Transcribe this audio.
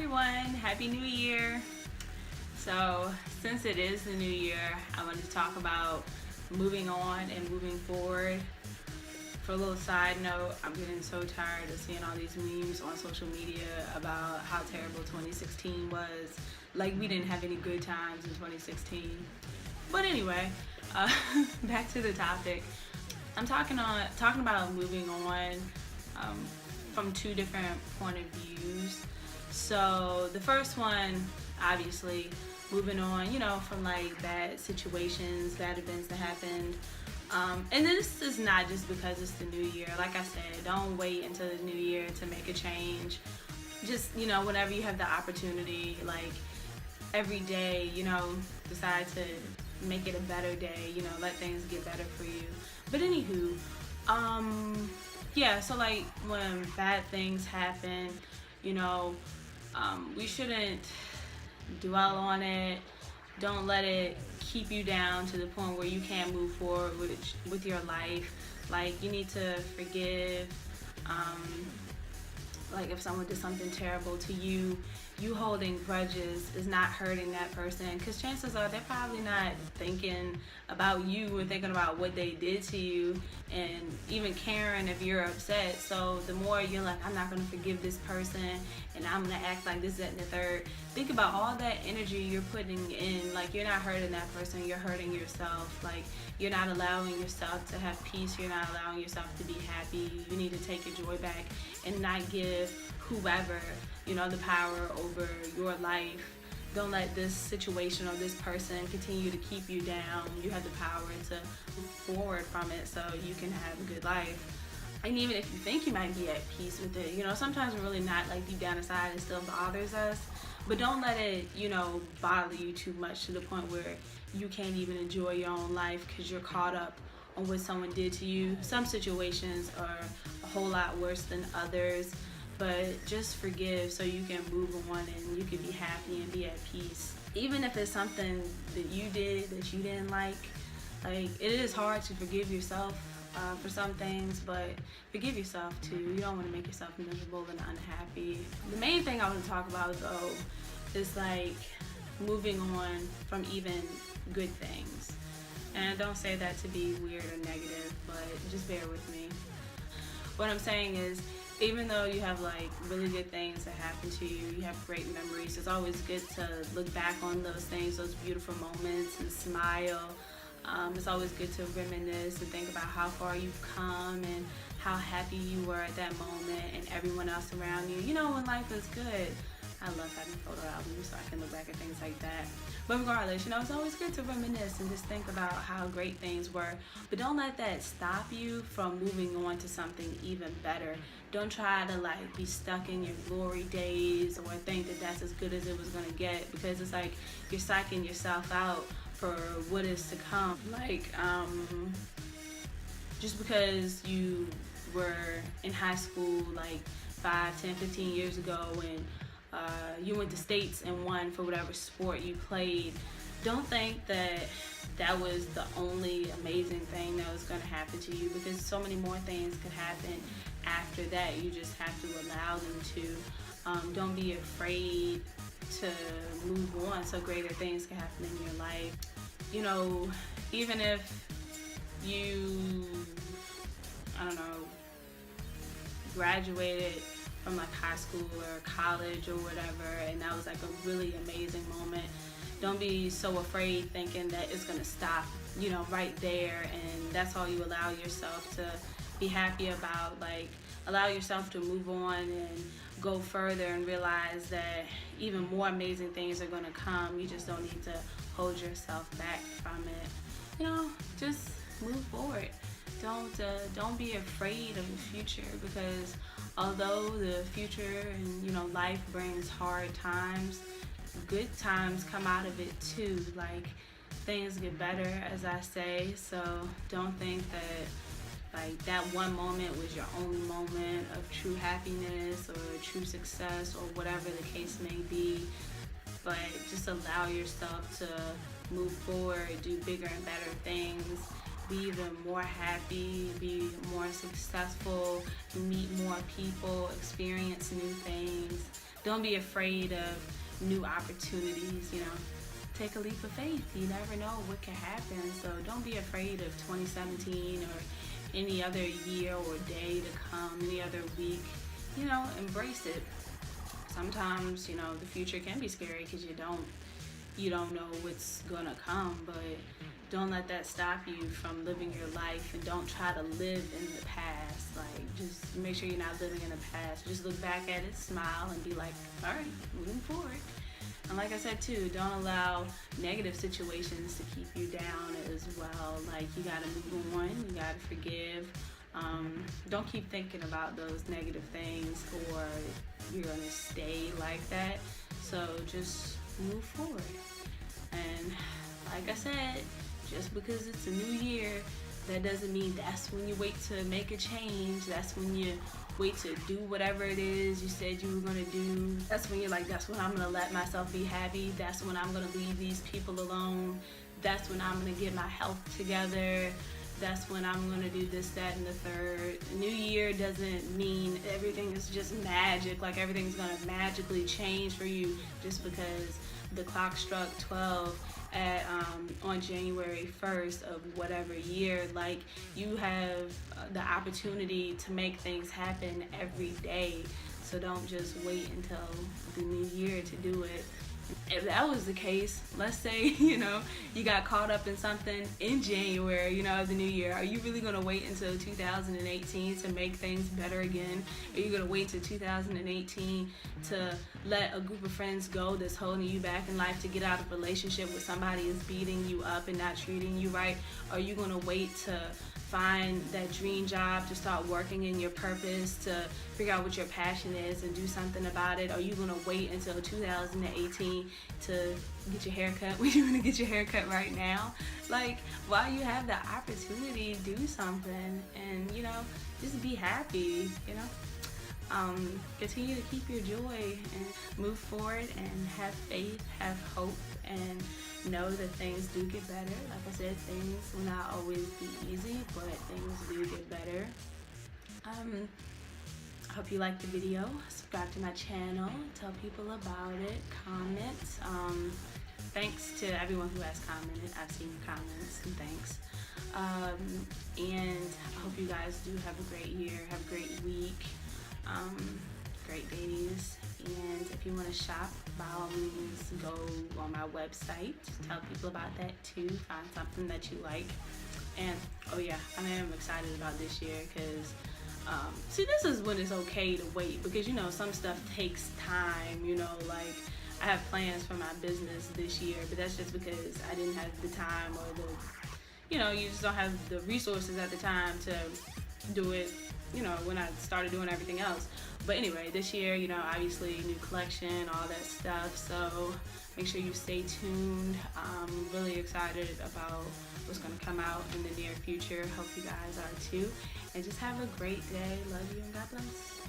everyone, Happy New Year. So, since it is the new year, I wanted to talk about moving on and moving forward. For a little side note, I'm getting so tired of seeing all these memes on social media about how terrible 2016 was. Like, we didn't have any good times in 2016. But anyway, uh, back to the topic. I'm talking about moving on um, from two different point of views. So the first one, obviously, moving on, from like bad situations, bad events that happened. And this is not just because it's the new year. Like I said, don't wait until the new year to make a change. Just, whenever you have the opportunity, like every day, decide to make it a better day, let things get better for you. But anywho, yeah, so like when bad things happen, you know, we shouldn't dwell on it. Don't let it keep you down to the point where you can't move forward with your life. Like, you need to forgive. Like, if someone did something terrible to you, you holding grudges is not hurting that person, because chances are they're probably not thinking about you or thinking about what they did to you and even caring if you're upset. So the more you're like, I'm not going to forgive this person and I'm going to act like this, that, and the third, think about all that energy you're putting in. Like, you're not hurting that person, you're hurting yourself. Like, you're not allowing yourself to have peace, you're not allowing yourself to be happy. You need to take your joy back and not give whoever, the power over your life. Don't let this situation or this person continue to keep you down. You have the power to move forward from it so you can have a good life. And even if you think you might be at peace with it, sometimes we're really not. Like, deep down inside it still bothers us. But don't let it, bother you too much to the point where you can't even enjoy your own life because you're caught up on what someone did to you. Some situations are a whole lot worse than others, but just forgive so you can move on and you can be happy and be at peace. Even if it's something that you did that you didn't like it is hard to forgive yourself for some things, but forgive yourself too. You don't want to make yourself miserable and unhappy. The main thing I want to talk about though is like moving on from even good things. And I don't say that to be weird or negative, but just bear with me. What I'm saying is, even though you have like really good things that happen to you, you have great memories, it's always good to look back on those things, those beautiful moments, and smile. It's always good to reminisce and think about how far you've come and how happy you were at that moment and everyone else around you. When life is good. I love having photo albums so I can look back at things like that. But regardless, it's always good to reminisce and just think about how great things were. But don't let that stop you from moving on to something even better. Don't try to like be stuck in your glory days or think that that's as good as it was gonna get, because it's like you're psyching yourself out for what is to come. Like, just because you were in high school like 5, 10, 15 years ago and you went to states and won for whatever sport you played, don't think that that was the only amazing thing that was going to happen to you, because so many more things could happen after that. You just have to allow them to. Don't be afraid to move on so greater things can happen in your life. Even if you, I don't know, graduated from like high school or college or whatever, and that was like a really amazing moment, don't be so afraid thinking that it's gonna stop, right there, and that's all you allow yourself to be happy about. Like, allow yourself to move on and go further and realize that even more amazing things are gonna come. You just don't need to hold yourself back from it. Just move forward. Don't be afraid of the future, because although the future and life brings hard times, good times come out of it too. Like, things get better, as I say. So don't think that like that one moment was your only moment of true happiness or true success or whatever the case may be. But just allow yourself to move forward, do bigger and better things, be even more happy, be more successful, meet more people, experience new things. don't be afraid of new opportunities, you know. Take a leap of faith. You never know what can happen. So don't be afraid of 2017 or any other year or day to come, any other week. You know, embrace it. Sometimes, you know, the future can be scary because you don't know what's gonna come, but don't let that stop you from living your life, and don't try to live in the past. Like, just make sure you're not living in the past. Just look back at it, smile, and be like, all right, moving forward. And like I said too, don't allow negative situations to keep you down as well. Like, you gotta move on, you gotta forgive. Don't keep thinking about those negative things, or you're gonna stay like that. So just move forward. And like I said, just because it's a new year, that doesn't mean that's when you wait to make a change. That's when you wait to do whatever it is you said you were gonna do. That's when you're like, that's when I'm gonna let myself be happy. That's when I'm gonna leave these people alone. That's when I'm gonna get my health together. That's when I'm gonna do this, that, and the third. New year doesn't mean everything is just magic, like everything's gonna magically change for you just because the clock struck 12 at on January 1st of whatever year. Like, you have the opportunity to make things happen every day. So don't just wait until the new year to do it. If that was the case, let's say, you know, you got caught up in something in January, you know, of the new year. Are you really going to wait until 2018 to make things better again? Are you going to wait till 2018 to let a group of friends go that's holding you back in life, to get out of a relationship where somebody is beating you up and not treating you right? Are you going to wait to find that dream job, to start working in your purpose, to figure out what your passion is and do something about it? Are you going to wait until 2018 to get your hair cut when you want to get your hair cut right now? Like, while you have the opportunity, do something, and, you know, just be happy, you know. Continue to keep your joy and move forward and have faith, have hope, and know that things do get better. Like I said, things will not always be easy, but things do get better. I hope you liked the video. Subscribe to my channel, tell people about it, comment. Thanks to everyone who has commented. I've seen your comments, and thanks. And I hope you guys do have a great year, have a great week, great days. And if you want to shop, by all means, go on my website. Tell people about that too. Find something that you like. And oh yeah, I am excited about this year because see, this is when it's okay to wait, because, you know, some stuff takes time. You know, like, I have plans for my business this year, but that's just because I didn't have the time, or the, you know, you just don't have the resources at the time to do it, you know, when I started doing everything else. But anyway, this year, you know, obviously new collection, all that stuff. So make sure you stay tuned. I'm really excited about what's going to come out in the near future. Hope you guys are too. And just have a great day. Love you and God bless.